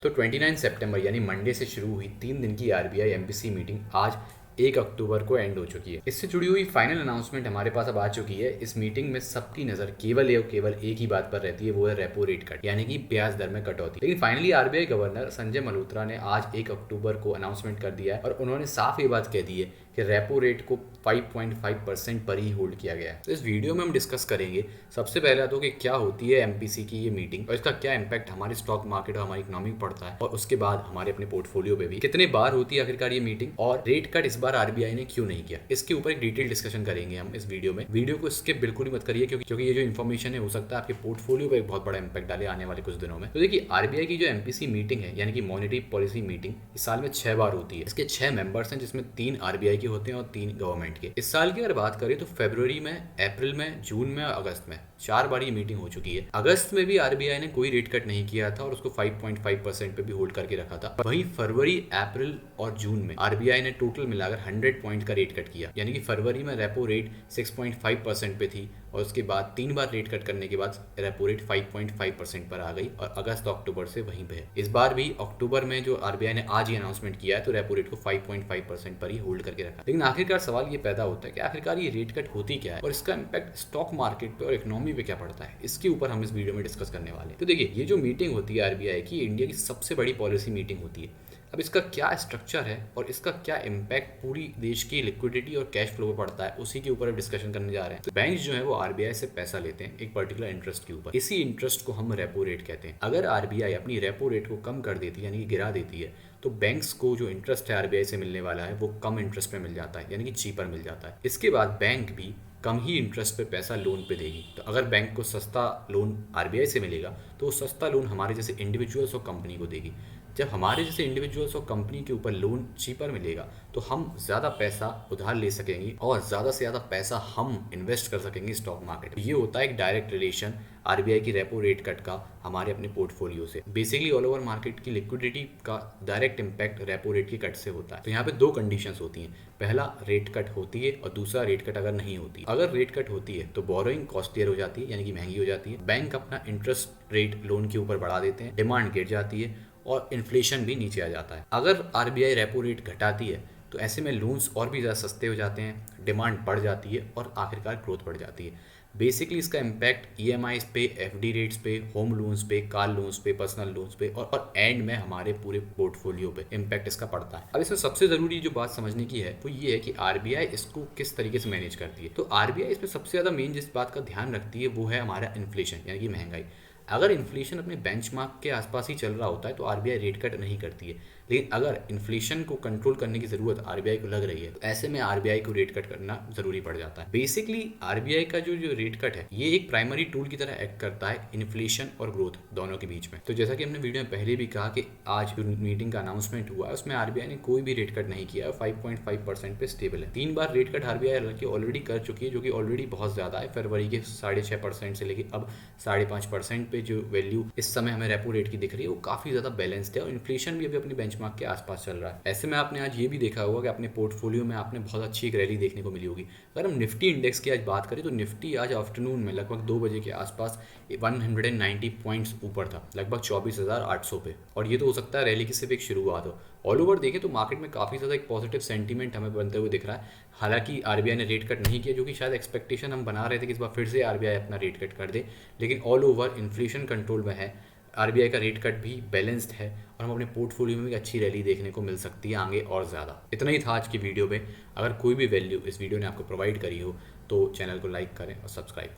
तो 29 सितंबर यानी मंडे से शुरू हुई 3 दिन की आरबीआई एमपीसी मीटिंग आज 1 अक्टूबर को एंड हो चुकी है। इससे जुड़ी हुई फाइनल अनाउंसमेंट हमारे पास अब आ चुकी है। इस मीटिंग में सबकी नजर केवल एक ही बात पर रहती है, वो है रेपो रेट कट यानी कि ब्याज दर में कटौती। लेकिन finally RBI governor Sanjay Malhotra ने आज 1 अक्टूबर को अनाउंसमेंट कर दिया है और उन्होंने साफ ये बात कह दी है कि रेपो रेट को 5.5% पर ही होल्ड किया गया है। तो इस वीडियो में हम डिस्कस करेंगे सबसे पहला तो कि क्या होती है एमपीसी की ये मीटिंग और इसका क्या इम्पैक्ट हमारे स्टॉक मार्केट और हमारी इकोनॉमी पर पड़ता है, और उसके बाद हमारे अपने पोर्टफोलियो पे भी कितने बार होती है आखिरकार ये मीटिंग, और रेट कट इस बार आरबीआई ने क्यों नहीं किया। इसके ऊपर एक डिटेल डिस्कशन करेंगे हम इस वीडियो में। वीडियो को स्किप बिल्कुल ही मत करिए क्योंकि ये जो इन्फॉर्मेशन है हो सकता है आपके पोर्टफोलियो पर एक बहुत बड़ा इंपैक्ट डाले आने वाले कुछ दिनों में। तो देखिए, आरबीआई की जो एमपीसी मीटिंग है यानी कि मॉनेटरी पॉलिसी मीटिंग इस साल में 6 बार होती है। इसके 6 मेंबर्स हैं जिसमें 3 आरबीआई के होते हैं और 3 गवर्नमेंट के। इस साल की अगर बात करें तो फरवरी में, अप्रैल में, जून में और अगस्त में 4 बार ये मीटिंग हो चुकी है। अगस्त में भी आरबीआई ने कोई रेट कट नहीं किया था और उसको 5.5% पे भी होल्ड करके रखा था। वहीं फरवरी, अप्रैल और जून में आरबीआई ने टोटल मिलाकर 100 पॉइंट का रेट कट किया। यानी कि फरवरी में रेपो रेट 6.5% पे थी और उसके बाद 3 बार रेट कट करने के बाद रेपो रेट 5.5% पर आ गई और अगस्त अक्टूबर से वहीं पे है। इस बार भी अक्टूबर में जो आरबीआई ने आज ही अनाउंसमेंट किया है तो रेपो रेट को 5.5% पर ही होल्ड करके रखा। लेकिन आखिरकार सवाल ये पैदा होता है कि आखिरकार ये रेट कट होती क्या है और इसका इम्पैक्ट स्टॉक मार्केट पे और इकोनॉमी पे क्या पड़ता है। इसके ऊपर हम इस वीडियो में डिस्कस करने वाले हैं। तो देखिए, ये जो मीटिंग होती है आरबीआई की, इंडिया की सबसे बड़ी पॉलिसी मीटिंग होती है। अब इसका क्या स्ट्रक्चर है और इसका क्या इम्पैक्ट पूरी देश की लिक्विडिटी और कैश फ्लो पर पड़ता है, उसी के ऊपर अब डिस्कशन करने जा रहे हैं। तो बैंक जो है वो आरबीआई से पैसा लेते हैं एक पर्टिकुलर इंटरेस्ट के ऊपर। इसी इंटरेस्ट को हम रेपो रेट कहते हैं। अगर आरबीआई अपनी रेपो रेट को कम कर देती है यानी कि गिरा देती है तो बैंक्स को जो इंटरेस्ट है आरबीआई से मिलने वाला है वो कम इंटरेस्ट पे मिल जाता है यानी कि चीपर मिल जाता है। इसके बाद बैंक भी कम ही इंटरेस्ट पे पैसा लोन पे देगी। तो अगर बैंक को सस्ता लोन आरबीआई से मिलेगा तो वो सस्ता लोन हमारे जैसे इंडिविजुअल्स और कंपनी को देगी। जब हमारे जैसे इंडिविजुअल्स और कंपनी के ऊपर लोन चीपर मिलेगा तो हम ज़्यादा पैसा उधार ले सकेंगे और ज़्यादा से ज़्यादा पैसा हम इन्वेस्ट कर सकेंगे स्टॉक मार्केट में। ये होता है एक डायरेक्ट रिलेशन आरबीआई की रेपो रेट कट का हमारे अपने पोर्टफोलियो से। बेसिकली ऑल ओवर मार्केट की लिक्विडिटी का डायरेक्ट इम्पैक्ट रेपो रेट के कट से होता है। तो यहाँ पे 2 कंडीशंस होती हैं। पहला, रेट कट होती है और दूसरा, रेट कट अगर नहीं होती। अगर रेट कट होती है तो बोरोइंग कॉस्टलियर हो जाती है यानी कि महंगी हो जाती है। बैंक अपना इंटरेस्ट रेट लोन के ऊपर बढ़ा देते हैं, डिमांड गिर जाती है और इन्फ्लेशन भी नीचे आ जाता है। अगर आरबीआई रेपो रेट घटाती है तो ऐसे में लोन्स और भी ज़्यादा सस्ते हो जाते हैं, डिमांड बढ़ जाती है और आखिरकार ग्रोथ बढ़ जाती है। बेसिकली इसका इम्पैक्ट ईएमआईज पे, एफडी रेट्स पे, होम लोन्स पे, कार लोन्स पे, पर्सनल लोन्स पे और एंड में हमारे पूरे पोर्टफोलियो पे इम्पैक्ट इसका पड़ता है। अब इसमें सबसे ज़रूरी जो बात समझने की है वो ये है कि आरबीआई इसको किस तरीके से मैनेज करती है। तो आरबीआई इसमें सबसे ज़्यादा मेन जिस बात का ध्यान रखती है वो है हमारा इन्फ्लेशन यानी कि महंगाई। अगर इन्फ्लेशन अपने बेंचमार्क के आसपास ही चल रहा होता है तो आरबीआई रेट कट नहीं करती है। लेकिन अगर इन्फ्लेशन को कंट्रोल करने की ज़रूरत आरबीआई को लग रही है तो ऐसे में आरबीआई को रेट कट करना ज़रूरी पड़ जाता है। बेसिकली आरबीआई का जो रेट कट है ये एक प्राइमरी टूल की तरह एक्ट करता है इन्फ्लेशन और ग्रोथ दोनों के बीच में। तो जैसा कि हमने वीडियो में पहले भी कहा कि आज जो मीटिंग का अनाउंसमेंट हुआ है उसमें आरबीआई ने कोई भी रेट कट नहीं किया है, 5.5% पे स्टेबल है। 3 बार रेट कट आरबीआई ऑलरेडी कर चुकी है जो कि ऑलरेडी बहुत ज़्यादा है। फरवरी के 6.5% से लेकर अब 5.5% पे जो वैल्यू इस समय हमें रेपो रेट की दिख रही है वो काफ़ी ज़्यादा बैलेंस्ड है और इन्फ्लेशन भी अभी अपनी बेंचमार्क के आसपास चल रहा है। ऐसे में आपने आज ये भी देखा होगा कि अपने पोर्टफोलियो में आपने बहुत अच्छी एक रैली देखने को मिली होगी। अगर हम निफ्टी इंडेक्स की आज बात करें तो निफ्टी आज आफ्टरनून में लगभग 2 बजे के आसपास 190 पॉइंट्स ऊपर था, लगभग 24,800 पे। और ये तो हो सकता है रैली की सिर्फ एक शुरुआत हो। ऑल ओवर देखें तो मार्केट में काफ़ी ज़्यादा एक पॉजिटिव सेंटीमेंट हमें बनते हुए दिख रहा है। हालांकि आरबीआई ने रेट कट नहीं किया जो कि शायद एक्सपेक्टेशन हम बना रहे थे कि इस बार फिर से आरबीआई अपना रेट कट कर दे, लेकिन ऑल ओवर इन्फ्लेशन कंट्रोल में है, आरबीआई का रेट कट भी बैलेंस्ड है और हम अपने पोर्टफोलियो में भी अच्छी रैली देखने को मिल सकती है आगे और ज़्यादा। इतना ही था आज की वीडियो में। अगर कोई भी वैल्यू इस वीडियो ने आपको प्रोवाइड करी हो तो चैनल को लाइक करें और सब्सक्राइब करें।